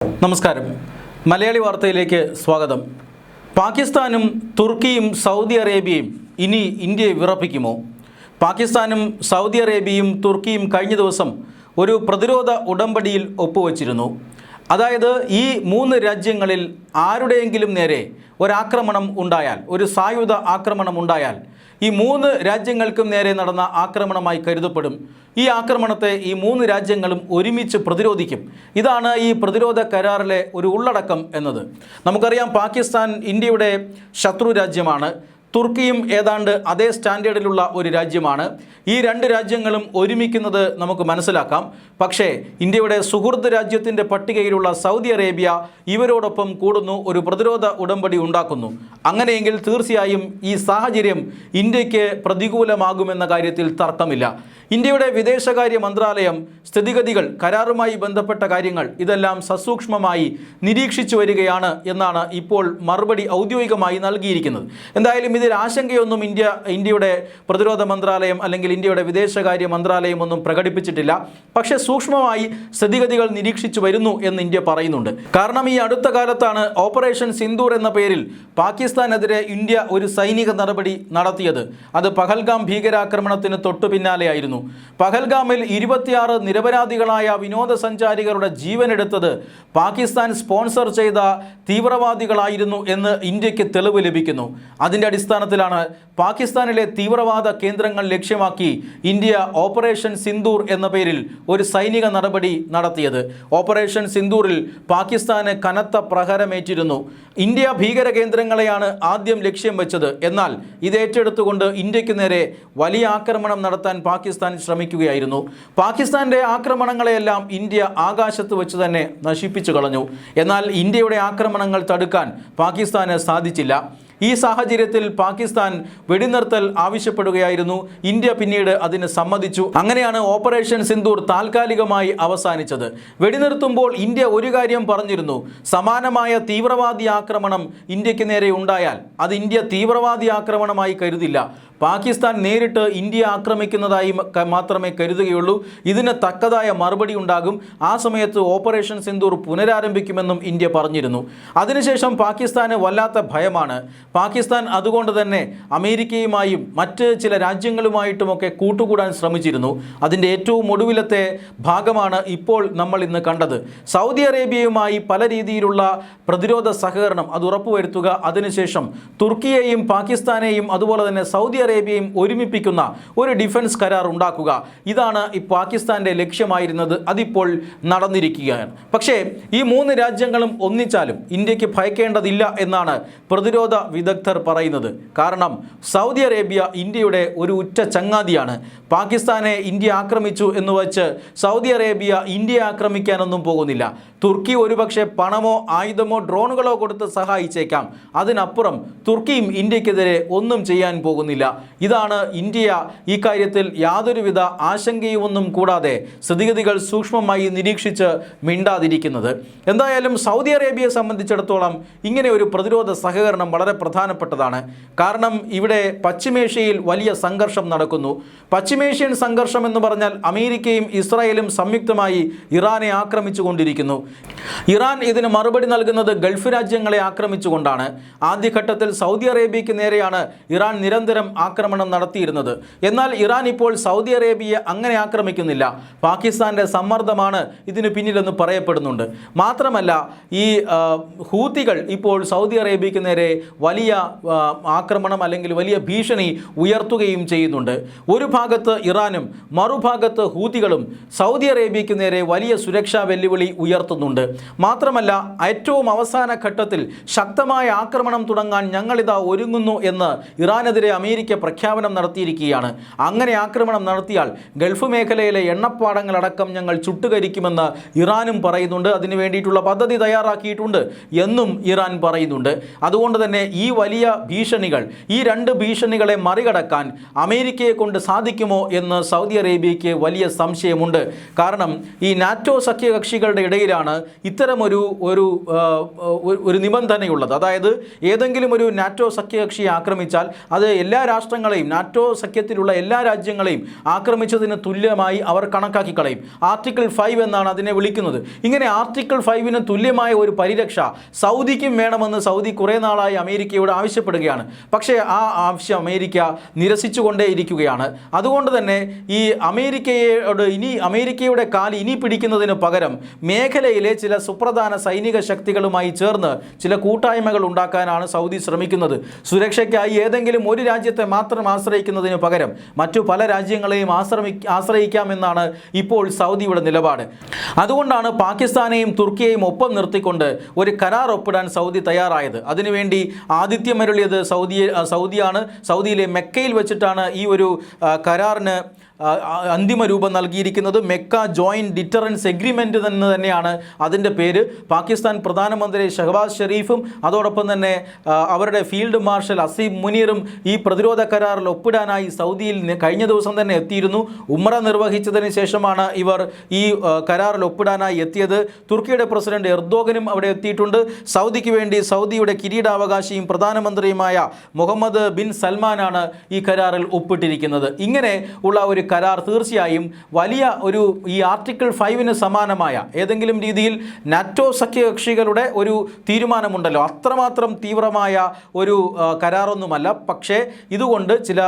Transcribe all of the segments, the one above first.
നമസ്കാരം. മലയാളി വാർത്തയിലേക്ക് സ്വാഗതം. പാകിസ്ഥാനും തുർക്കിയും സൗദി അറേബ്യയും ഇനി ഇന്ത്യയെ വിറപ്പിക്കുമോ? പാകിസ്ഥാനും സൗദി അറേബ്യയും തുർക്കിയും കഴിഞ്ഞ ദിവസം ഒരു പ്രതിരോധ ഉടമ്പടിയിൽ ഒപ്പുവച്ചിരുന്നു. അതായത് ഈ മൂന്ന് രാജ്യങ്ങളിൽ ആരുടെയെങ്കിലും നേരെ ഒരാക്രമണം ഉണ്ടായാൽ, ഒരു സായുധ ആക്രമണം ഉണ്ടായാൽ, ഈ മൂന്ന് രാജ്യങ്ങൾക്കും നേരെ നടന്ന ആക്രമണമായി കരുതപ്പെടും. ഈ ആക്രമണത്തെ ഈ മൂന്ന് രാജ്യങ്ങളും ഒരുമിച്ച് പ്രതിരോധിക്കും. ഇതാണ് ഈ പ്രതിരോധ കരാറിലെ ഒരു ഉള്ളടക്കം എന്നത്. നമുക്കറിയാം, പാകിസ്ഥാൻ ഇന്ത്യയുടെ ശത്രു രാജ്യമാണ്. തുർക്കിയും ഏതാണ്ട് അതേ സ്റ്റാൻഡേർഡിലുള്ള ഒരു രാജ്യമാണ്. ഈ രണ്ട് രാജ്യങ്ങളും ഒരുമിക്കുന്നത് നമുക്ക് മനസ്സിലാക്കാം. പക്ഷേ ഇന്ത്യയുടെ സുഹൃത്ത് രാജ്യത്തിൻ്റെ പട്ടികയിലുള്ള സൗദി അറേബ്യ ഇവരോടൊപ്പം കൂടുന്നു, ഒരു പ്രതിരോധ ഉടമ്പടി ഉണ്ടാക്കുന്നു. അങ്ങനെയെങ്കിൽ തീർച്ചയായും ഈ സാഹചര്യം ഇന്ത്യക്ക് പ്രതികൂലമാകുമെന്ന കാര്യത്തിൽ തർക്കമില്ല. ഇന്ത്യയുടെ വിദേശകാര്യ മന്ത്രാലയം സ്ഥിതിഗതികൾ, കരാറുമായി ബന്ധപ്പെട്ട കാര്യങ്ങൾ ഇതെല്ലാം സസൂക്ഷ്മമായി നിരീക്ഷിച്ചു വരികയാണ് എന്നാണ് ഇപ്പോൾ മറുപടി ഔദ്യോഗികമായി നൽകിയിരിക്കുന്നത്. എന്തായാലും ഇതിൽ ആശങ്കയൊന്നും ഇന്ത്യയുടെ പ്രതിരോധ മന്ത്രാലയം അല്ലെങ്കിൽ ഇന്ത്യയുടെ വിദേശകാര്യ മന്ത്രാലയം ഒന്നും പ്രകടിപ്പിച്ചിട്ടില്ല. പക്ഷേ സൂക്ഷ്മമായി സ്ഥിതിഗതികൾ നിരീക്ഷിച്ചു വരുന്നു എന്ന് ഇന്ത്യ പറയുന്നുണ്ട്. കാരണം ഈ അടുത്ത കാലത്താണ് ഓപ്പറേഷൻ സിന്ദൂർ എന്ന പേരിൽ പാകിസ്ഥാനെതിരെ ഇന്ത്യ ഒരു സൈനിക നടപടി നടത്തിയത്. അത് പഹൽഗാം ഭീകരാക്രമണത്തിന് തൊട്ടു പിന്നാലെയായിരുന്നു. പഹൽഗാമിൽ 26 നിരപരാധികളായ വിനോദസഞ്ചാരികളുടെ ജീവനെടുത്തത് പാകിസ്ഥാൻ സ്പോൺസർ ചെയ്ത തീവ്രവാദികളായിരുന്നു എന്ന് ഇന്ത്യക്ക് തെളിവ് ലഭിക്കുന്നു. അതിൻ്റെ അടിസ്ഥാനത്തിലാണ് പാകിസ്ഥാനിലെ തീവ്രവാദ കേന്ദ്രങ്ങൾ ലക്ഷ്യമാക്കി ഇന്ത്യ ഓപ്പറേഷൻ സിന്ദൂർ എന്ന പേരിൽ ഒരു സൈനിക നടപടി നടത്തിയത്. ഓപ്പറേഷൻ സിന്ദൂറിൽ പാകിസ്ഥാന് കനത്ത പ്രഹരമേറ്റിരുന്നു. ഇന്ത്യ ഭീകര കേന്ദ്രങ്ങളെയാണ് ആദ്യം ലക്ഷ്യം വെച്ചത്. എന്നാൽ ഇത് ഏറ്റെടുത്തുകൊണ്ട് ഇന്ത്യക്ക് നേരെ വലിയ ആക്രമണം നടത്താൻ പാകിസ്ഥാൻ ശ്രമിക്കുകയായിരുന്നു. പാകിസ്ഥാന്റെ ആക്രമണങ്ങളെയെല്ലാം ഇന്ത്യ ആകാശത്ത് വെച്ച് തന്നെ നശിപ്പിച്ചു കളഞ്ഞു. എന്നാൽ ഇന്ത്യയുടെ ആക്രമണങ്ങൾ തടുക്കാൻ പാകിസ്ഥാന് സാധിച്ചില്ല. ഈ സാഹചര്യത്തിൽ പാകിസ്ഥാൻ വെടിനിർത്തൽ ആവശ്യപ്പെടുകയായിരുന്നു. ഇന്ത്യ പിന്നീട് അതിന് സമ്മതിച്ചു. അങ്ങനെയാണ് ഓപ്പറേഷൻ സിന്ദൂർ താൽക്കാലികമായി അവസാനിച്ചത്. വെടിനിർത്തുമ്പോൾ ഇന്ത്യ ഒരു കാര്യം പറഞ്ഞിരുന്നു: സമാനമായ തീവ്രവാദി ആക്രമണം ഇന്ത്യക്ക് നേരെ ഉണ്ടായാൽ അത് ഇന്ത്യ തീവ്രവാദി ആക്രമണമായി കരുതില്ല, പാകിസ്ഥാൻ നേരിട്ട് ഇന്ത്യ ആക്രമിക്കുന്നതായി മാത്രമേ കരുതുകയുള്ളൂ. ഇതിന് തക്കതായ മറുപടി ഉണ്ടാകും. ആ സമയത്ത് ഓപ്പറേഷൻ സിന്ദൂർ പുനരാരംഭിക്കുമെന്നും ഇന്ത്യ പറഞ്ഞിരുന്നു. അതിനുശേഷം പാകിസ്ഥാന് വല്ലാത്ത ഭയമാണ്. പാകിസ്ഥാൻ അതുകൊണ്ട് തന്നെ അമേരിക്കയുമായും മറ്റ് ചില രാജ്യങ്ങളുമായിട്ടുമൊക്കെ കൂട്ടുകൂടാൻ ശ്രമിച്ചിരുന്നു. അതിൻ്റെ ഏറ്റവും ഒടുവിലത്തെ ഭാഗമാണ് ഇപ്പോൾ നമ്മൾ ഇന്ന് കണ്ടത്. സൗദി അറേബ്യയുമായി പല രീതിയിലുള്ള പ്രതിരോധ സഹകരണം അത് ഉറപ്പുവരുത്തുക, അതിനുശേഷം തുർക്കിയെയും പാകിസ്ഥാനെയും അതുപോലെ തന്നെ സൗദി അറേബ്യയും ഒരുമിപ്പിക്കുന്ന ഒരു ഡിഫൻസ് കരാർ ഉണ്ടാക്കുക. ഇതാണ് ഈ പാകിസ്ഥാന്റെ ലക്ഷ്യമായിരുന്നത്. അതിപ്പോൾ നടന്നിരിക്കുകയാണ്. പക്ഷേ ഈ മൂന്ന് രാജ്യങ്ങളും ഒന്നിച്ചാലും ഇന്ത്യക്ക് ഭയക്കേണ്ടതില്ല എന്നാണ് പ്രതിരോധ വിദഗ്ധർ പറയുന്നത്. കാരണം സൗദി അറേബ്യ ഇന്ത്യയുടെ ഒരു ഉറ്റ ചങ്ങാതിയാണ്. പാകിസ്ഥാനെ ഇന്ത്യ ആക്രമിച്ചു എന്ന് വച്ച് സൗദി അറേബ്യ ഇന്ത്യയെ ആക്രമിക്കാനൊന്നും പോകുന്നില്ല. തുർക്കി ഒരുപക്ഷെ പണമോ ആയുധമോ ഡ്രോണുകളോ കൊടുത്ത് സഹായിച്ചേക്കാം. അതിനപ്പുറം തുർക്കിയും ഇന്ത്യക്കെതിരെ ഒന്നും ചെയ്യാൻ പോകുന്നില്ല. ഇതാണ് ഇന്ത്യ ഈ കാര്യത്തിൽ യാതൊരുവിധ ആശങ്കയുമൊന്നും കൂടാതെ സ്ഥിതിഗതികൾ സൂക്ഷ്മമായി നിരീക്ഷിച്ച് മിണ്ടാതിരിക്കുന്നത്. എന്തായാലും സൗദി അറേബ്യയെ സംബന്ധിച്ചിടത്തോളം ഇങ്ങനെ ഒരു പ്രതിരോധ സഹകരണം വളരെ പ്രധാനപ്പെട്ടതാണ്. കാരണം ഇവിടെ പശ്ചിമേഷ്യയിൽ വലിയ സംഘർഷം നടക്കുന്നു. പശ്ചിമേഷ്യൻ സംഘർഷം എന്ന് പറഞ്ഞാൽ അമേരിക്കയും ഇസ്രായേലും സംയുക്തമായി ഇറാനെ ആക്രമിച്ചു കൊണ്ടിരിക്കുന്നു. ഇറാൻ ഇതിന് മറുപടി നൽകുന്നത് ഗൾഫ് രാജ്യങ്ങളെ ആക്രമിച്ചുകൊണ്ടാണ്. ആദ്യഘട്ടത്തിൽ സൗദി അറേബ്യയ്ക്ക് നേരെയാണ് ഇറാൻ നിരന്തരം ആക്രമണം നടത്തിയിരുന്നത്. എന്നാൽ ഇറാൻ ഇപ്പോൾ സൗദി അറേബ്യയെ അങ്ങനെ ആക്രമിക്കുന്നില്ല. പാകിസ്ഥാന്റെ സമ്മർദ്ദമാണ് ഇതിന് പിന്നിലെന്ന് പറയപ്പെടുന്നുണ്ട്. മാത്രമല്ല, ഈ ഹൂത്തികൾ ഇപ്പോൾ സൗദി അറേബ്യയ്ക്ക് നേരെ വലിയ ആക്രമണം അല്ലെങ്കിൽ വലിയ ഭീഷണി ഉയർത്തുകയും ചെയ്യുന്നുണ്ട്. ഒരു ഭാഗത്ത് ഇറാനും മറുഭാഗത്ത് ഹൂത്തികളും സൗദി അറേബ്യയ്ക്ക് നേരെ വലിയ സുരക്ഷാ വെല്ലുവിളി ഉയർത്തുന്നുണ്ട്. മാത്രമല്ല, ഏറ്റവും അവസാന ഘട്ടത്തിൽ ശക്തമായ ആക്രമണം തുടങ്ങാൻ ഞങ്ങളിതാ ഒരുങ്ങുന്നു എന്ന് ഇറാനെതിരെ അമേരിക്ക പ്രഖ്യാപനം നടത്തിയിരിക്കുകയാണ്. അങ്ങനെ ആക്രമണം നടത്തിയാൽ ഗൾഫ് മേഖലയിലെ എണ്ണപ്പാടങ്ങളടക്കം ഞങ്ങൾ ചുട്ടുകരിക്കുമെന്ന് ഇറാനും പറയുന്നുണ്ട്. അതിനു വേണ്ടിയിട്ടുള്ള പദ്ധതി തയ്യാറാക്കിയിട്ടുണ്ട് എന്നും ഇറാൻ പറയുന്നുണ്ട്. അതുകൊണ്ട് തന്നെ ഈ വലിയ ഭീഷണികൾ, ഈ രണ്ട് ഭീഷണികളെ മറികടക്കാൻ അമേരിക്കയെ കൊണ്ട് സാധിക്കുമോ എന്ന് സൗദി അറേബ്യയ്ക്ക് വലിയ സംശയമുണ്ട്. കാരണം ഈ നാറ്റോ സഖ്യകക്ഷികളുടെ ഇടയിലാണ് ആണ് ഇത്തരമൊരു ഒരു ഒരു നിബന്ധനയുള്ളത്. അതായത് ഏതെങ്കിലും ഒരു നാറ്റോ സഖ്യകക്ഷിയെ ആക്രമിച്ചാൽ അത് എല്ലാ രാഷ്ട്രങ്ങളെയും, നാറ്റോ സഖ്യത്തിലുള്ള എല്ലാ രാജ്യങ്ങളെയും ആക്രമിച്ചതിന് തുല്യമായി അവർ കണക്കാക്കി കളയും. ആർട്ടിക്കിൾ 5 എന്നാണ് അതിനെ വിളിക്കുന്നത്. ഇങ്ങനെ ആർട്ടിക്കിൾ 5 തുല്യമായ ഒരു പരിരക്ഷ സൗദിക്കും വേണമെന്ന് സൗദി കുറേ നാളായി അമേരിക്കയോട് ആവശ്യപ്പെടുകയാണ്. പക്ഷേ ആ ആവശ്യം അമേരിക്ക നിരസിച്ചുകൊണ്ടേയിരിക്കുകയാണ്. അതുകൊണ്ട് തന്നെ ഈ അമേരിക്കയുടെ കാല് ഇനി പിടിക്കുന്നതിന് പകരം മേഖലയിലെ ചില സുപ്രധാന സൈനിക ശക്തികളുമായി ചേർന്ന് ചില കൂട്ടായ്മകൾ ഉണ്ടാക്കാനാണ് സൗദി ശ്രമിക്കുന്നത്. സുരക്ഷയ്ക്കായി ഏതെങ്കിലും ഒരു രാജ്യത്തെ മാത്രം ആശ്രയിക്കുന്നതിന് പകരം മറ്റു പല രാജ്യങ്ങളെയും ആശ്രയിക്കാമെന്നാണ് ഇപ്പോൾ സൗദിയുടെ നിലപാട്. അതുകൊണ്ടാണ് പാകിസ്ഥാനെയും തുർക്കിയെയും ഒപ്പം നിർത്തിക്കൊണ്ട് ഒരു കരാർ ഒപ്പിടാൻ സൗദി തയ്യാറായത്. അതിനുവേണ്ടി ആതിഥ്യമരുളിയത് സൗദിയാണ്. സൗദിയിലെ മെക്കയിൽ വെച്ചിട്ടാണ് ഈ ഒരു കരാറിന് അന്തിമ രൂപം നൽകിയിരിക്കുന്നത്. മെക്ക ജോയിൻറ്റ് ഡിറ്ററൻസ് എഗ്രിമെൻ്റ് എന്ന് തന്നെയാണ് അതിൻ്റെ പേര്. പാകിസ്ഥാൻ പ്രധാനമന്ത്രി ഷഹബാസ് ഷെരീഫും അതോടൊപ്പം തന്നെ അവരുടെ ഫീൽഡ് മാർഷൽ അസീം മുനീറും ഈ പ്രതിരോധ കരാറിൽ ഒപ്പിടാനായി സൗദിയിൽ കഴിഞ്ഞ ദിവസം തന്നെ എത്തിയിരുന്നു. ഉംറ നിർവഹിച്ചതിന് ശേഷമാണ് ഇവർ ഈ കരാറിൽ ഒപ്പിടാനായി എത്തിയത്. തുർക്കിയുടെ പ്രസിഡന്റ് എർദോഗനും അവിടെ എത്തിയിട്ടുണ്ട്. സൗദിക്ക് വേണ്ടി സൗദിയുടെ കിരീടാവകാശിയും പ്രധാനമന്ത്രിയുമായ മുഹമ്മദ് ബിൻ സൽമാനാണ് ഈ കരാറിൽ ഒപ്പിട്ടിരിക്കുന്നത്. ഇങ്ങനെ ഉള്ള ഒരു കരാർ തീർച്ചയായും വലിയ ഒരു ഈ ആർട്ടിക്കിൾ 5 സമാനമായ ഏതെങ്കിലും രീതിയിൽ നാറ്റോ സഖ്യകക്ഷികളുടെ ഒരു തീരുമാനമുണ്ടല്ലോ, അത്രമാത്രം തീവ്രമായ ഒരു കരാറൊന്നുമല്ല. പക്ഷേ ഇതുകൊണ്ട് ചില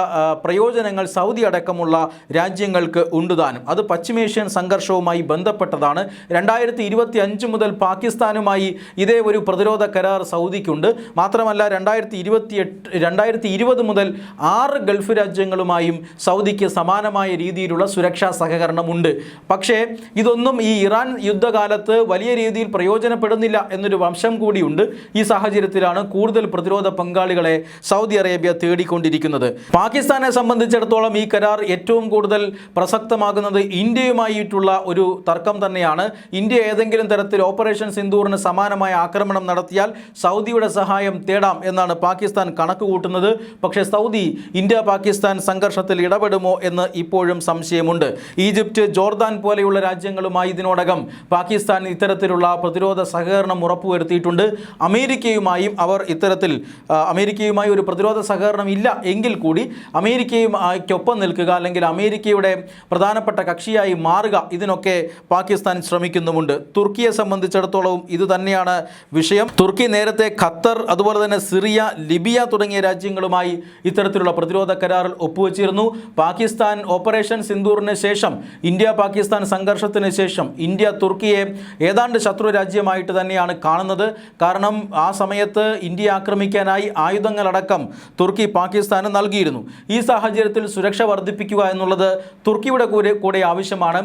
പ്രയോജനങ്ങൾ സൗദി അടക്കമുള്ള രാജ്യങ്ങൾക്ക് ഉണ്ടുതാനും. അത് പശ്ചിമേഷ്യൻ സംഘർഷവുമായി ബന്ധപ്പെട്ടതാണ്. 2025 മുതൽ പാകിസ്ഥാനുമായി ഇതേ ഒരു പ്രതിരോധ കരാർ സൗദിക്കുണ്ട്. മാത്രമല്ല 2020 മുതൽ 6 ഗൾഫ് രാജ്യങ്ങളുമായും സൗദിക്ക് സമാനമായ രീതിയിലുള്ള സുരക്ഷാ സഹകരണമുണ്ട്. പക്ഷേ ഇതൊന്നും ഈ ഇറാൻ യുദ്ധകാലത്ത് വലിയ രീതിയിൽ പ്രയോജനപ്പെടുന്നില്ല എന്നൊരു വശം കൂടിയുണ്ട്. ഈ സാഹചര്യത്തിലാണ് കൂടുതൽ പ്രതിരോധ പങ്കാളികളെ സൗദി അറേബ്യ തേടിക്കൊണ്ടിരിക്കുന്നത്. പാകിസ്ഥാനെ സംബന്ധിച്ചിടത്തോളം ഈ കരാർ ഏറ്റവും കൂടുതൽ പ്രസക്തമാകുന്നത് ഇന്ത്യയുമായിട്ടുള്ള ഒരു തർക്കം തന്നെയാണ്. ഇന്ത്യ ഏതെങ്കിലും തരത്തിൽ ഓപ്പറേഷൻ സിന്ദൂറിന് സമാനമായ ആക്രമണം നടത്തിയാൽ സൗദിയുടെ സഹായം തേടാം എന്നാണ് പാകിസ്ഥാൻ കണക്ക് കൂട്ടുന്നത്. പക്ഷേ സൗദി ഇന്ത്യ പാകിസ്ഥാൻ സംഘർഷത്തിൽ ഇടപെടുമോ എന്ന് ഇപ്പോഴും സംശയമുണ്ട്. ഈജിപ്റ്റ്, ജോർദാൻ പോലെയുള്ള രാജ്യങ്ങളുമായി ഇതിനോടകം പാകിസ്ഥാൻ ഇത്തരത്തിലുള്ള പ്രതിരോധ സഹകരണം ഉറപ്പുവരുത്തിയിട്ടുണ്ട്. അമേരിക്കയുമായി ഒരു പ്രതിരോധ സഹകരണം ഇല്ല എങ്കിൽ കൂടി അമേരിക്കയുമായിക്കൊപ്പം നിൽക്കുക, അല്ലെങ്കിൽ അമേരിക്കയുടെ പ്രധാനപ്പെട്ട കക്ഷിയായി മാറുക, ഇതിനൊക്കെ പാകിസ്ഥാൻ ശ്രമിക്കുന്നുമുണ്ട്. തുർക്കിയെ സംബന്ധിച്ചിടത്തോളവും ഇത് തന്നെയാണ് വിഷയം. തുർക്കി നേരത്തെ ഖത്തർ, അതുപോലെ തന്നെ സിറിയ, ലിബിയ തുടങ്ങിയ രാജ്യങ്ങളുമായി ഇത്തരത്തിലുള്ള പ്രതിരോധ കരാറിൽ ഒപ്പുവെച്ചിരുന്നു. പാകിസ്ഥാൻ ഓപ്പറേഷൻ സിന്ദൂറിന് ശേഷം, ഇന്ത്യ പാകിസ്ഥാൻ സംഘർഷത്തിന് ശേഷം ഇന്ത്യ തുർക്കിയെ ഏതാണ്ട് ശത്രു രാജ്യമായിട്ട് തന്നെയാണ് കാണുന്നത്. കാരണം ആ സമയത്ത് ഇന്ത്യ ആക്രമിക്കാനായി ആയുധങ്ങളടക്കം തുർക്കി പാകിസ്ഥാന് നൽകിയിരുന്നു. ഈ സാഹചര്യത്തിൽ സുരക്ഷ വർദ്ധിപ്പിക്കുക എന്നുള്ളത് തുർക്കിയുടെ കൂടെ ആവശ്യമാണ്.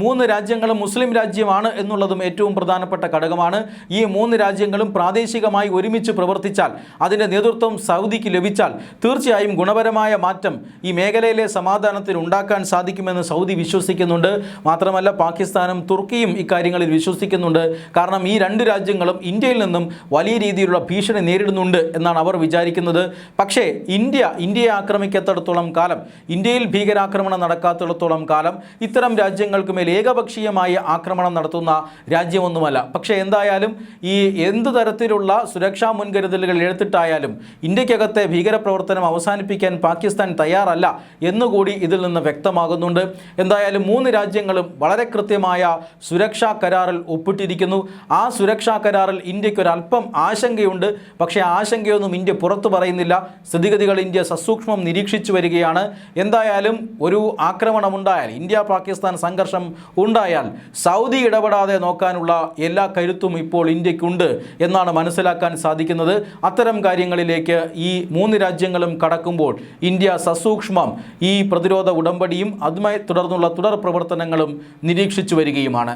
3 രാജ്യങ്ങളും മുസ്ലിം രാജ്യമാണ് എന്നുള്ളതും ഏറ്റവും പ്രധാനപ്പെട്ട ഘടകമാണ്. ഈ 3 രാജ്യങ്ങളും പ്രാദേശികമായി ഒരുമിച്ച് പ്രവർത്തിച്ചാൽ, അതിൻ്റെ നേതൃത്വം സൗദിക്ക് ലഭിച്ചാൽ തീർച്ചയായും ഗുണപരമായ മാറ്റം ഈ മേഖലയിലെ സമാധാനത്തിന് ഉണ്ടാക്കാൻ സാധിക്കുമെന്ന് സൗദി വിശ്വസിക്കുന്നുണ്ട്. മാത്രമല്ല പാകിസ്ഥാനും തുർക്കിയും ഇക്കാര്യങ്ങളിൽ വിശ്വസിക്കുന്നുണ്ട്. കാരണം ഈ 2 രാജ്യങ്ങളും ഇന്ത്യയിൽ നിന്നും വലിയ രീതിയിലുള്ള ഭീഷണി നേരിടുന്നുണ്ട് എന്നാണ് അവർ വിചാരിക്കുന്നത്. പക്ഷേ ഇന്ത്യയെ ആക്രമിക്കാത്തിടത്തോളം കാലം, ഇന്ത്യയിൽ ഭീകരാക്രമണം നടക്കാത്തിടത്തോളം കാലം ഇത്തരം രാജ്യങ്ങൾക്ക് മേൽ ഏകപക്ഷീയമായ ആക്രമണം നടത്തുന്ന രാജ്യമൊന്നുമല്ല. പക്ഷേ എന്തായാലും ഈ എന്ത് തരത്തിലുള്ള സുരക്ഷാ മുൻകരുതലുകൾ എടുത്തിട്ടായാലും ഇന്ത്യക്കകത്തെ ഭീകരപ്രവർത്തനം അവസാനിപ്പിക്കാൻ പാകിസ്ഥാൻ തയ്യാറല്ല എന്നുകൂടി ഇതിൽ നിന്ന് വ്യക്തമാകുന്നുണ്ട്. എന്തായാലും 3 രാജ്യങ്ങളും വളരെ കൃത്യമായ സുരക്ഷാ കരാറിൽ ഒപ്പിട്ടിരിക്കുന്നു. ആ സുരക്ഷാ കരാറിൽ ഇന്ത്യക്കൊരല്പം ആശങ്കയുണ്ട്. പക്ഷേ ആശങ്കയൊന്നും ഇന്ത്യ പുറത്തു പറയുന്നില്ല. സ്ഥിതിഗതികൾ ഇന്ത്യ സസൂക്ഷ്മം നിരീക്ഷിച്ചു വരികയാണ്. എന്തായാലും ഒരു ആക്രമണമുണ്ടായാൽ, ഇന്ത്യ പാകിസ്ഥാൻ സംഘർഷം ഉണ്ടായാൽ സൗദി ഇടപെടാതെ നോക്കാനുള്ള എല്ലാ കരുത്തും ഇപ്പോൾ ഇന്ത്യക്കുണ്ട് എന്നാണ് മനസ്സിലാക്കാൻ സാധിക്കുന്നത്. അത്തരം കാര്യങ്ങളിലേക്ക് ഈ 3 രാജ്യങ്ങളും കടക്കുമ്പോൾ ഇന്ത്യ സസൂക്ഷ്മം ഈ പ്രതിരോധ ഉടമ്പടിയും അതുമായി തുടർന്നുള്ള തുടർ പ്രവർത്തനങ്ങളും നിരീക്ഷിച്ചു വരികയുമാണ്.